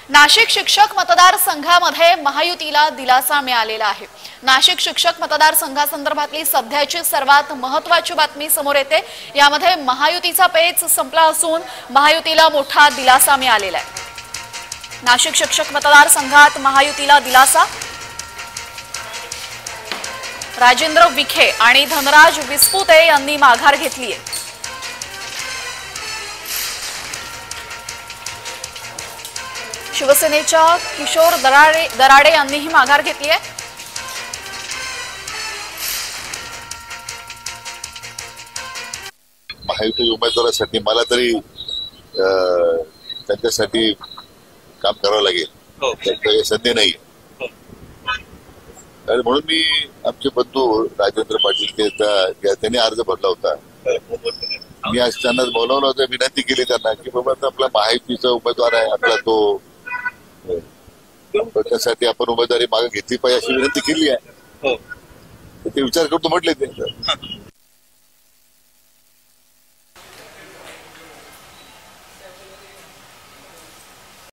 नाशिक शिक्षक मतदारसंघामध्ये महायुतीला दिलासा मिळालेला आहे। नाशिक शिक्षक मतदारसंघासंदर्भातली सध्याची सर्वात महत्त्वाची बातमी समोर येते। यामध्ये महायुतीचा पेच संपला असून महायुतीला मोठा दिलासा मिळालेला आहे। नाशिक शिक्षक मतदारसंघात महायुतीला दिलासा। राजेंद्र विखे आणि धनराज विस्पुते यांनी माघार घेतली आहे। शिवसेनेच्या किशोर दराडे यांनीही माघार घेतली आहे। महायुती उमेदवारासाठी मला तरी त्यांच्यासाठी काम करावं लागेल, त्यांच्याकडे संधी नाही। म्हणून मी आमचे बंधू राजेंद्र पाटील त्यांनी अर्ज भरला होता। मी आज त्यांना बोलावलं होतं, विनंती केली त्यांना की बाबा आपला महायुतीचा उमेदवार आहे, आपला तो त्यासाठी आपण उमेदवारी मागे घेतली पाहिजे अशी विनंती केली आहे। ते विचार करतो म्हटले ते।